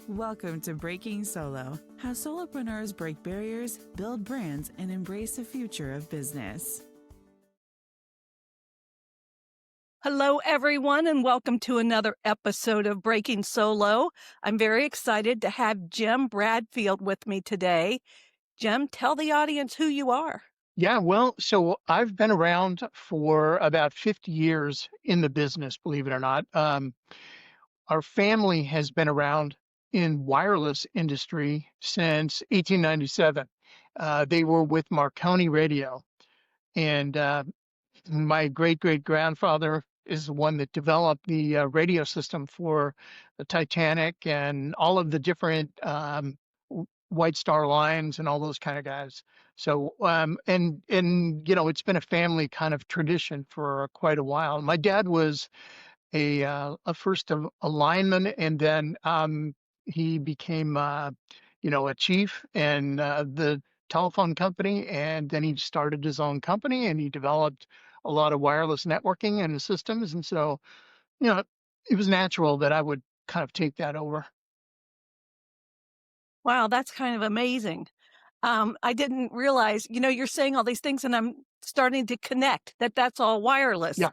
Welcome to Breaking Solo, how solopreneurs break barriers, build brands, and embrace the future of business. Hello, everyone, and welcome to another episode of Breaking Solo. I'm very excited to have Jim Bradfield with me today. Jim, tell the audience who you are. Yeah, well, so I've been around for about 50 years in the business, believe it or not. Our family has been around in wireless industry since 1897. They were with Marconi Radio, and my great-great-grandfather is the one that developed the radio system for the Titanic and all of the different White Star Lines and all those kind of guys. So, and it's been a family kind of tradition for quite a while. My dad was a first a lineman, and then he became a chief in the telephone company, and then he started his own company, and he developed a lot of wireless networking and systems. And so, it was natural that I would kind of take that over. Wow, that's kind of amazing. I didn't realize, you're saying all these things, and I'm starting to connect that's all wireless. Yeah,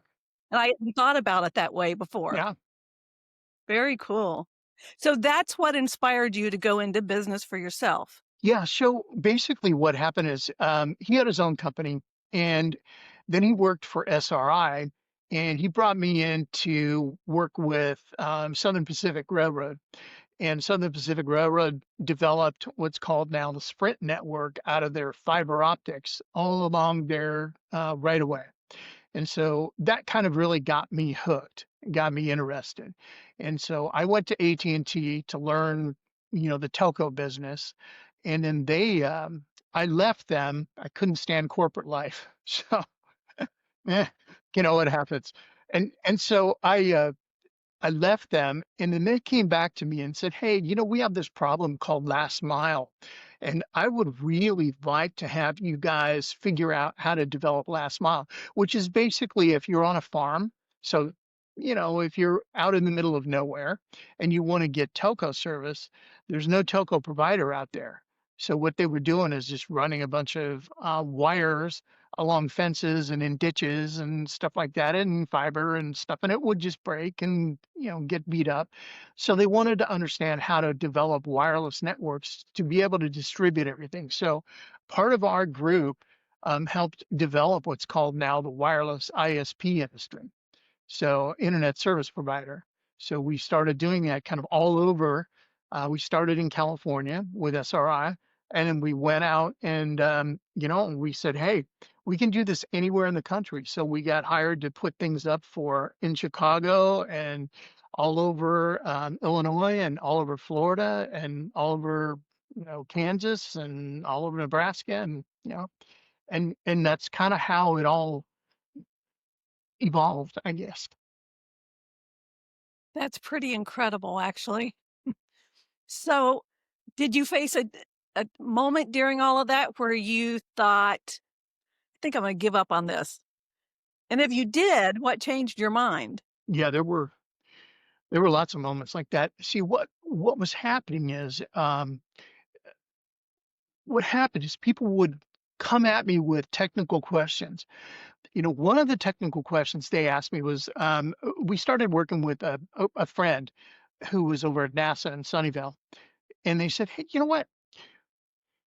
And I hadn't thought about it that way before. yeah. Very cool. So that's what inspired you to go into business for yourself. Yeah, so basically what happened is he had his own company, and then he worked for SRI, and he brought me in to work with Southern Pacific Railroad. And Southern Pacific Railroad developed what's called now the Sprint network out of their fiber optics all along their right of way. And so that kind of really got me hooked, got me interested. And so I went to AT&T to learn, the telco business. And then I left them. I couldn't stand corporate life. So, eh, what happens. And so I left them, and then they came back to me and said, "Hey, we have this problem called last mile, and I would really like to have you guys figure out how to develop last mile," which is basically if you're on a farm. So, if you're out in the middle of nowhere and you want to get telco service, there's no telco provider out there. So what they were doing is just running a bunch of wires along fences and in ditches and stuff like that, and fiber and stuff, and it would just break and get beat up. So they wanted to understand how to develop wireless networks to be able to distribute everything. So part of our group helped develop what's called now the wireless ISP industry, so internet service provider. So we started doing that kind of all over. We started in California with SRI, and then we went out and we said, hey, we can do this anywhere in the country. So we got hired to put things up in Chicago and all over Illinois and all over Florida and all over Kansas and all over Nebraska, and and that's kind of how it all evolved, I guess. That's pretty incredible, actually. So, did you face a moment during all of that where you thought, I think I'm going to give up on this? And if you did, what changed your mind? Yeah, there were lots of moments like that. See, what was happening is what happened is people would come at me with technical questions. One of the technical questions they asked me was, we started working with a friend who was over at NASA in Sunnyvale, and they said, hey, you know what?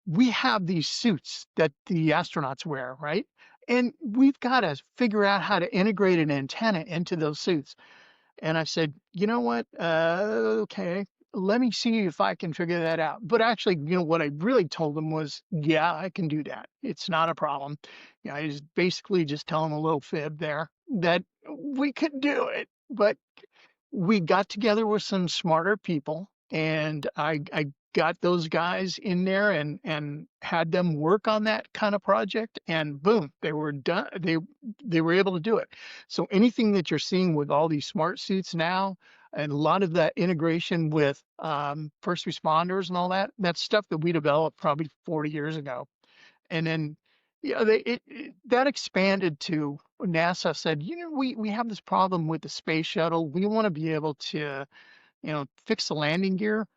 We have these suits that the astronauts wear, right? And we've got to figure out how to integrate an antenna into those suits. And I said, you know what? Okay, let me see if I can figure that out. But actually, what I really told them was, yeah, I can do that. It's not a problem. I just basically just tell them a little fib there that we could do it. But we got together with some smarter people, and I got those guys in there and had them work on that kind of project, and boom, they were done. They were able to do it. So anything that you're seeing with all these smart suits now, and a lot of that integration with first responders and all that, that's stuff that we developed probably 40 years ago. And then that expanded to NASA said, we have this problem with the space shuttle. We want to be able to fix the landing gear.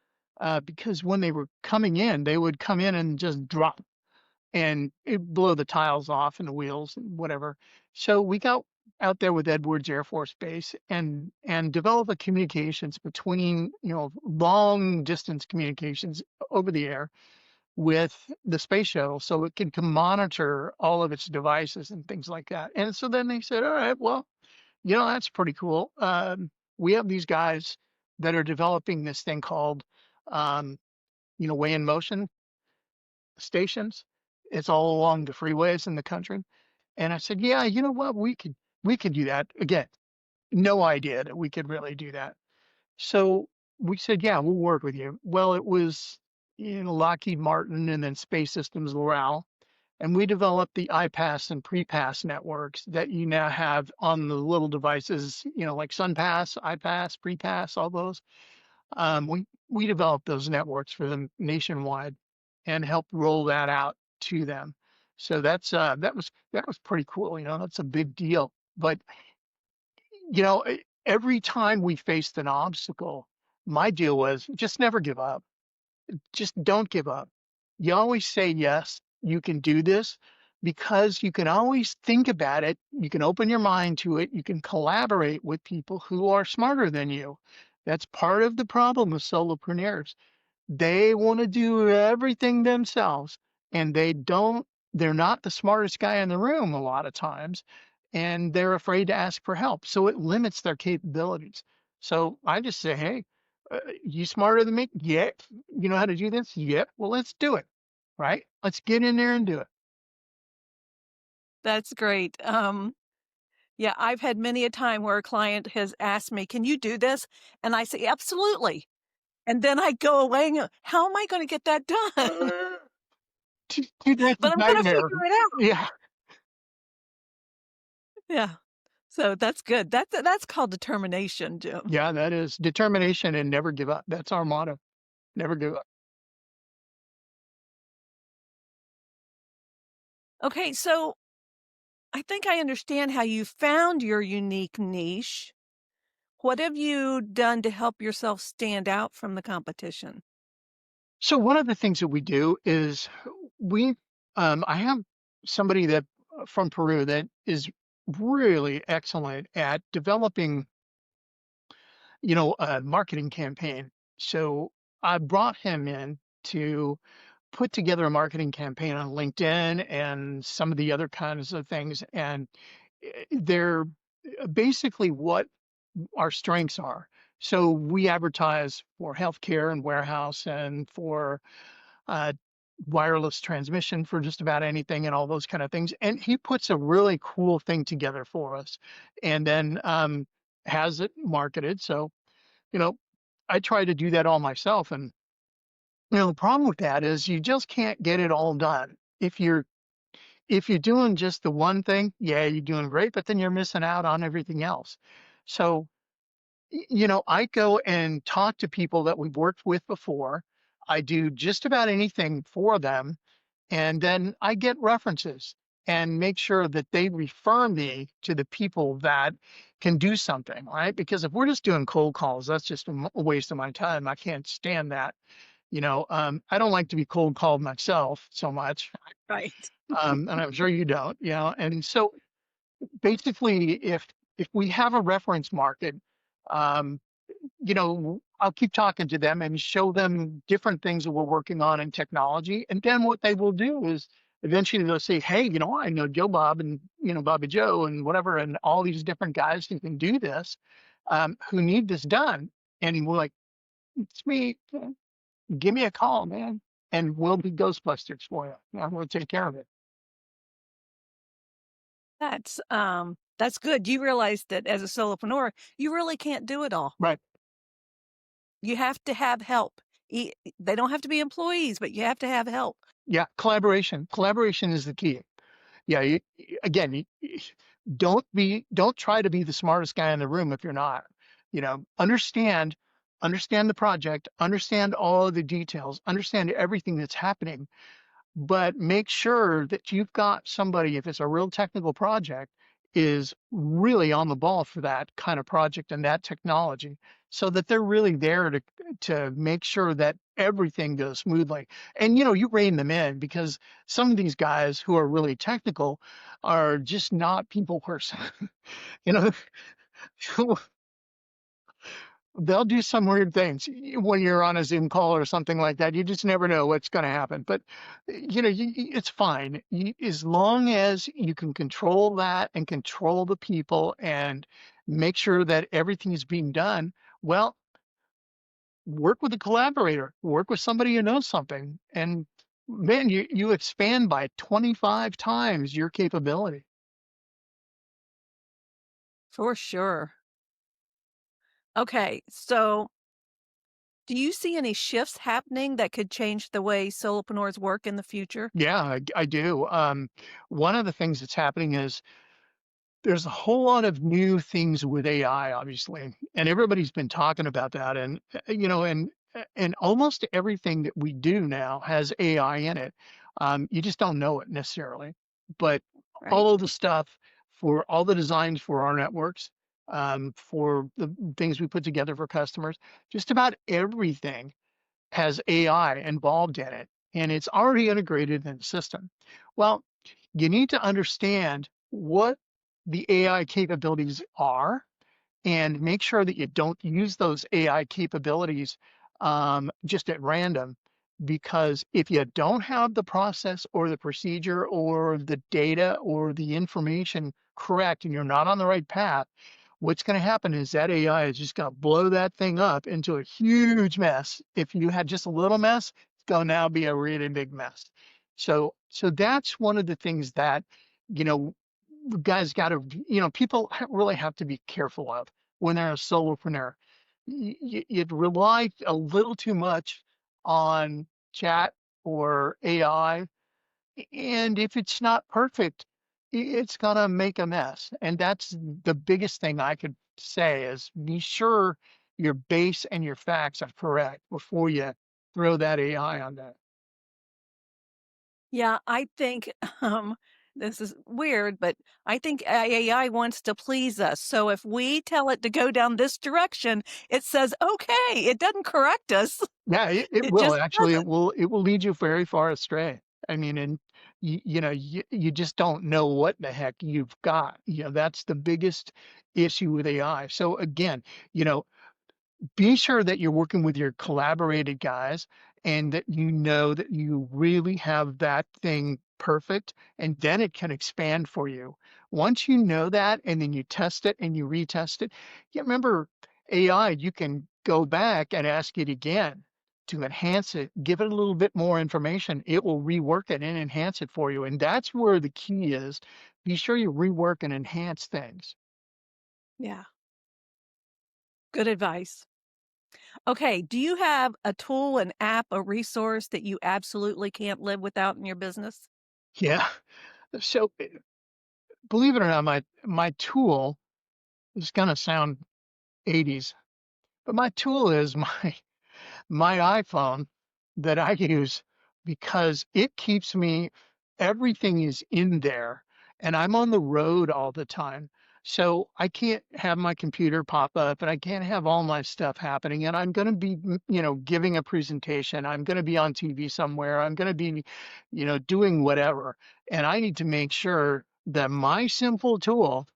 because when they were coming in, they would come in and just drop and it blow the tiles off and the wheels and whatever. So we got out there with Edwards Air Force Base and developed the communications between, long distance communications over the air with the space shuttle so it can monitor all of its devices and things like that. And so then they said, all right, well, that's pretty cool. We have these guys that are developing this thing called, weigh in motion stations. It's all along the freeways in the country. And I said, yeah, you know what? We could do that. Again, no idea that we could really do that. So we said, yeah, we'll work with you. Well, it was, Lockheed Martin and then Space Systems Loral. And we developed the iPass and PrePass networks that you now have on the little devices, like SunPass, iPass, PrePass, all those. We developed those networks for them nationwide and helped roll that out to them. So that was pretty cool. That's a big deal. But every time we faced an obstacle, my deal was just never give up. Just don't give up. You always say yes, you can do this because you can always think about it. You can open your mind to it. You can collaborate with people who are smarter than you. That's part of the problem with solopreneurs. They want to do everything themselves and they're not the smartest guy in the room a lot of times, and they're afraid to ask for help. So it limits their capabilities. So I just say, hey, you smarter than me? Yeah. You know how to do this? Yep. Well, let's do it. Right? Let's get in there and do it. That's great. Yeah, I've had many a time where a client has asked me, "Can you do this?" And I say, "Absolutely." And then I go away and go, "How am I gonna get that done?" That's a But I'm gonna nightmare. figure it out. Yeah. Yeah. So that's good. That's called determination, Jim. Yeah, that is determination and never give up. That's our motto. Never give up. Okay, so I think I understand how you found your unique niche. What have you done to help yourself stand out from the competition? So one of the things that we do is we I have somebody that from Peru that is really excellent at developing, a marketing campaign. So I brought him in to put together a marketing campaign on LinkedIn and some of the other kinds of things. And they're basically what our strengths are. So we advertise for healthcare and warehouse and for uh, wireless transmission for just about anything and all those kind of things. And he puts a really cool thing together for us and then has it marketed. So, you know, I try to do that all myself. And, the problem with that is you just can't get it all done. If you're doing just the one thing, yeah, you're doing great, but then you're missing out on everything else. So I go and talk to people that we've worked with before. I do just about anything for them. And then I get references and make sure that they refer me to the people that can do something, right? Because if we're just doing cold calls, that's just a waste of my time. I can't stand that. I don't like to be cold called myself so much. Right. And I'm sure you don't, and so basically if we have a reference market, um, I'll keep talking to them and show them different things that we're working on in technology. And then what they will do is eventually they'll say, hey, I know Joe Bob and, Bobby Joe and whatever, and all these different guys who can do this, who need this done. And we're like, it's me. Give me a call, man. And we'll be Ghostbusters for you. We'll take care of it. That's good. You realize that as a solopreneur, you really can't do it all. Right. You have to have help. They don't have to be employees, but you have to have help. Yeah. Collaboration. Collaboration is the key. Yeah. Again, don't try to be the smartest guy in the room if you're not. Understand the project, understand all of the details, understand everything that's happening, but make sure that you've got somebody, if it's a real technical project, is really on the ball for that kind of project and that technology, so that they're really there to make sure that everything goes smoothly. And you rein them in, because some of these guys who are really technical are just not people person. you know They'll do some weird things when you're on a Zoom call or something like that. You just never know what's going to happen. But it's fine, as long as you can control that and control the people and make sure that everything is being done well. Work with a collaborator, work with somebody who knows something, and man, you expand by 25 times your capability. For sure. Okay, so do you see any shifts happening that could change the way solopreneurs work in the future? Yeah, I do. One of the things that's happening is there's a whole lot of new things with AI, obviously, and everybody's been talking about that. And and almost everything that we do now has AI in it. You just don't know it necessarily, but Right. all of the stuff for all the designs for our networks, for the things we put together for customers, just about everything has AI involved in it, and it's already integrated in the system. Well, you need to understand what the AI capabilities are and make sure that you don't use those AI capabilities just at random. Because if you don't have the process or the procedure or the data or the information correct and you're not on the right path, what's going to happen is that AI is just going to blow that thing up into a huge mess. If you had just a little mess, it's going to now be a really big mess. So that's one of the things that, you know, guys got to, people really have to be careful of when they're a solopreneur. You'd rely a little too much on chat or AI, and if it's not perfect, it's gonna make a mess. And that's the biggest thing I could say is be sure your base and your facts are correct before you throw that AI on that. Yeah, I think this is weird, but I think AI wants to please us. So if we tell it to go down this direction, it says, okay, it doesn't correct us. Yeah, it It will just actually. doesn't. It will lead you very far astray. I mean, and you just don't know what the heck you've got. That's the biggest issue with AI. So again, you know, be sure that you're working with your collaborated guys and that you know that you really have that thing perfect, and then it can expand for you. Once you know that and then you test it and you retest it, you remember AI, you can go back and ask it again to enhance it, give it a little bit more information. It will rework it and enhance it for you. And that's where the key is. Be sure you rework and enhance things. Yeah, good advice. Okay, do you have a tool, an app, a resource that you absolutely can't live without in your business? Yeah. So believe it or not, my tool is gonna sound 80s, but my tool is my iPhone that I use because it keeps me, everything is in there, and I'm on the road all the time. So I can't have my computer pop up and I can't have all my stuff happening. And I'm going to be, giving a presentation. I'm going to be on TV somewhere. I'm going to be, doing whatever. And I need to make sure that my simple tool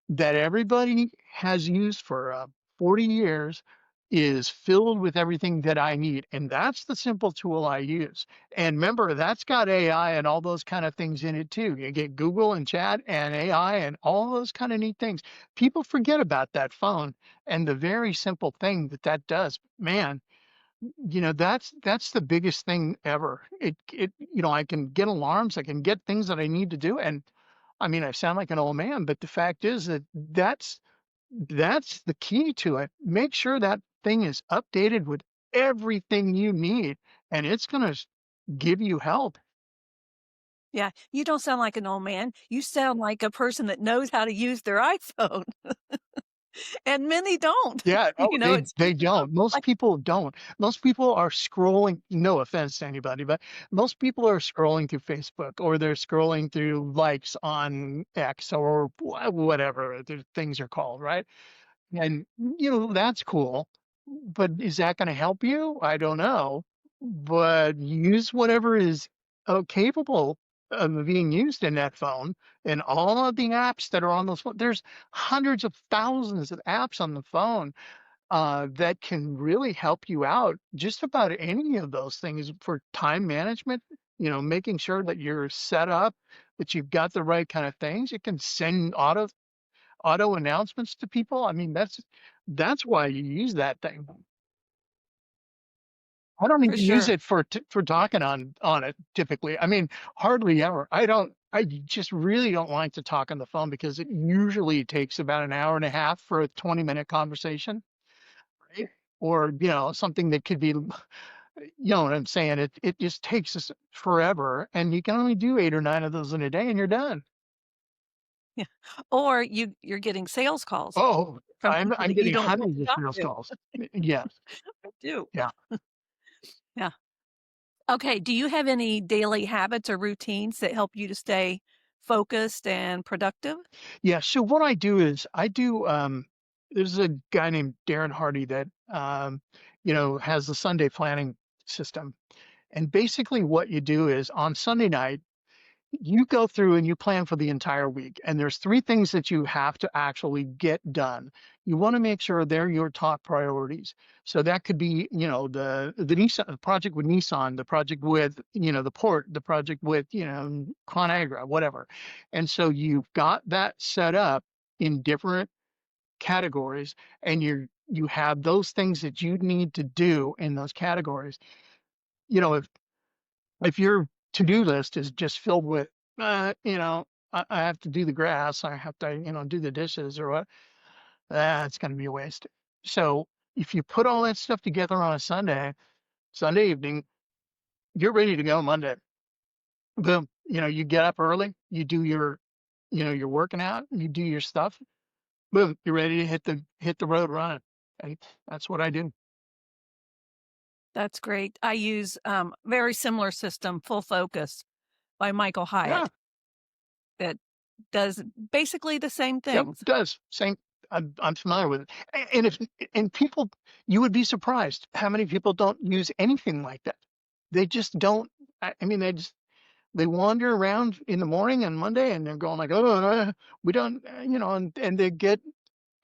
that everybody has used for 40 years is filled with everything that I need. And that's the simple tool I use. And remember, that's got AI and all those kind of things in it too. You get Google and chat and AI and all those kind of neat things. People forget about that phone and the very simple thing that that does. Man, that's the biggest thing ever. I can get alarms, I can get things that I need to do. And I mean, I sound like an old man, but the fact is that that's the key to it. Make sure that thing is updated with everything you need, and it's going to give you help. Yeah, you don't sound like an old man. You sound like a person that knows how to use their iPhone. And many don't. Yeah, no, It's they don't. Most like people don't. Most people are scrolling, no offense to anybody, but most people are scrolling through Facebook or they're scrolling through likes on X or whatever the things are called, right? And that's cool. But is that going to help you? I don't know. But use whatever is capable of being used in that phone and all of the apps that are on those phones. There's hundreds of thousands of apps on the phone that can really help you out just about any of those things for time management, making sure that you're set up, that you've got the right kind of things. It can send auto announcements to people. I mean, that's why you use that thing. I don't for even use sure. it for talking on it typically. I mean, hardly ever. I just really don't like to talk on the phone because it usually takes about an hour and a half for a 20-minute conversation, right? Or, something that could be, you know what I'm saying? It just takes us forever and you can only do 8 or 9 of those in a day and you're done. Yeah. Or you're getting sales calls Oh, from people I'm that you getting don't want hundreds to of talk sales to. calls. Yes. I do. Yeah. Yeah. Okay, do you have any daily habits or routines that help you to stay focused and productive? Yeah, so what I do is there's a guy named Darren Hardy that has the Sunday planning system. And basically what you do is on Sunday night, you go through and you plan for the entire week. And there's 3 things that you have to actually get done. You want to make sure they're your top priorities. So that could be, the Nissan the project with Nissan, the project with, the port, the project with, ConAgra, whatever. And so you've got that set up in different categories and you have those things that you need to do in those categories. If your to-do list is just filled with, I have to do the grass, I have to, do the dishes or what, it's going to be a waste. So if you put all that stuff together on a Sunday evening, you're ready to go Monday. Boom. You get up early, you do you're working out, you do your stuff. Boom, you're ready to hit the road running. And that's what I do. That's great. I use very similar system, Full Focus by Michael Yeah. Hyatt, that does basically the same Yep, things. does. Same. I'm familiar with it. And if and people, you would be surprised how many people don't use anything like that. They just don't. I mean, they wander around in the morning on Monday and they're going like, oh, we don't, and they get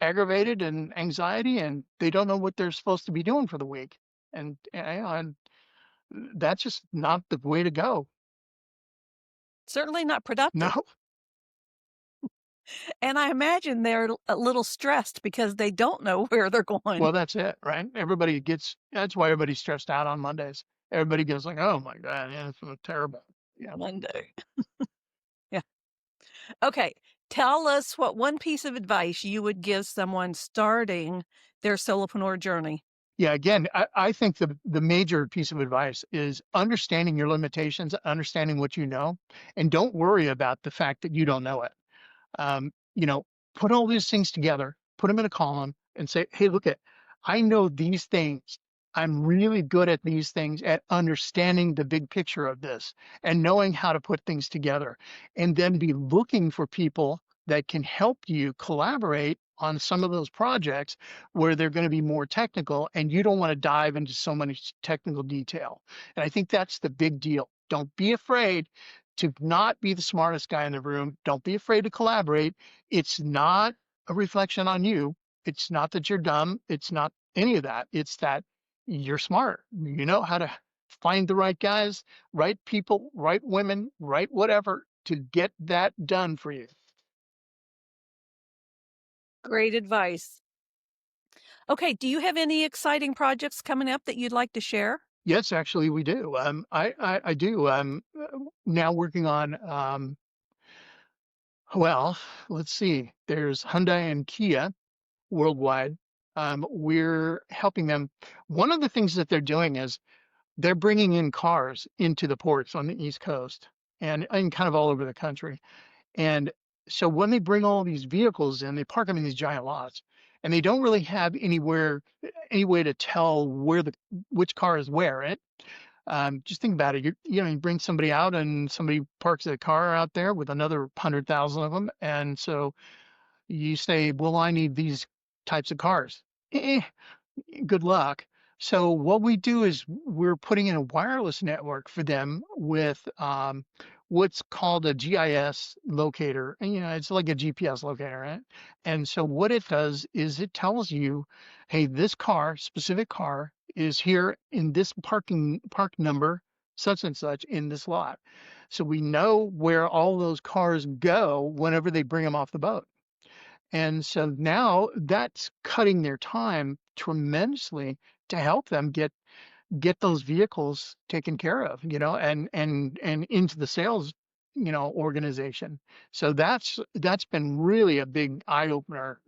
aggravated and anxiety and they don't know what they're supposed to be doing for the week. And that's just not the way to go. Certainly not No. productive. And I imagine they're a little stressed because they don't know where they're going Well, that's it, right? That's why everybody's stressed out on Mondays. Everybody goes like, oh my God, yeah, it's terrible. Yeah. Monday. Yeah. Okay. Tell us what one piece of advice you would give someone starting their solopreneur journey. Yeah. Again, I think the major piece of advice is understanding your limitations, understanding what you know, and don't worry about the fact that you don't know it. um, you know, put all these things together, put them in a column and say, hey, look I know these things. I'm really good at these things, at understanding the big picture of this and knowing how to put things together. And then be looking for people that can help you collaborate on some of those projects where they're going to be more technical and you don't want to dive into so much technical detail. And I think that's the big deal. Don't be afraid to not be the smartest guy in the room. Don't be afraid to collaborate. It's not a reflection on you. It's not that you're dumb. It's not any of that. It's that you're smart. You know how to find the right guys, right people, right women, right whatever to get that done for you. Great advice. Okay. Do you have any exciting projects coming up that you'd like to share? Yes, actually, we do. I do. Now working on, well, let's see. There's Hyundai and Kia worldwide. We're helping them. One of the things that they're doing is they're bringing in cars into the ports on the East Coast and kind of all over the country. And so when they bring all these vehicles in, they park them in these giant lots. and they don't really have any way to tell which car is where. Right? Just think about it. You bring somebody out and somebody parks a car out there with another 100,000 of them, and so you say, "Well, I need these types of cars." Eh, good luck. So what we do is we're putting in a wireless network for them with what's called a GIS locator. And, it's like a GPS locator, right? And so what it does is it tells you, hey, this specific car, is here in this park number, such and such in this lot. So we know where all those cars go whenever they bring them off the boat. And so now that's cutting their time tremendously to help them get those vehicles taken care of, and into the sales, organization. So that's been really a big eye opener.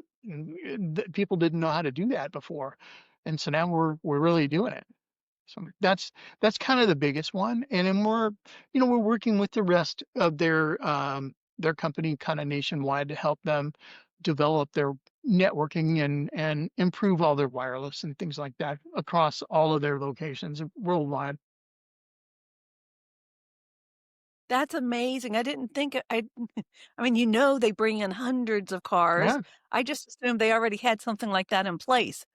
People didn't know how to do that before, and so now we're really doing it. So that's kind of the biggest one. And then we're working with the rest of their company kind of nationwide to help them develop their networking and improve all their wireless and things like that across all of their locations worldwide. That's amazing. I didn't think I mean, they bring in hundreds of cars. Yeah. I just assumed they already had something like that in place,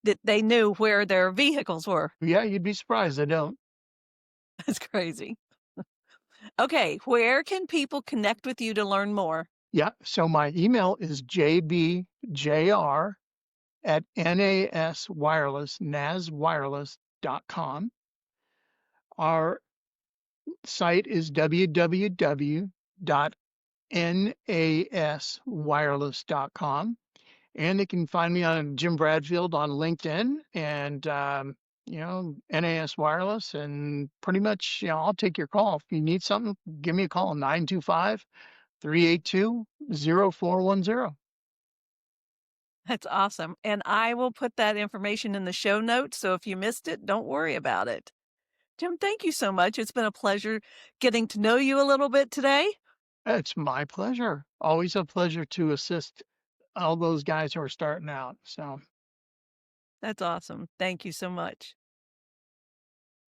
that they knew where their vehicles were. Yeah, you'd be surprised they don't. That's crazy. Okay, where can people connect with you to learn more? Yeah. So my email is jbjr@naswireless.com. Our site is www.naswireless.com. And they can find me on Jim Bradfield on LinkedIn and, NAS Wireless. And pretty much, I'll take your call. If you need something, give me a call, 925-382-0410. That's awesome. And I will put that information in the show notes. So if you missed it, don't worry about it. Jim, thank you so much. It's been a pleasure getting to know you a little bit today. It's my pleasure. Always a pleasure to assist all those guys who are starting out. So That's awesome. Thank you so much.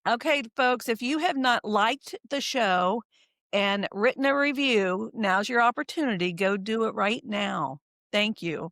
Okay, folks, if you have not liked the show and written a review, now's your opportunity. Go do it right now. Thank you.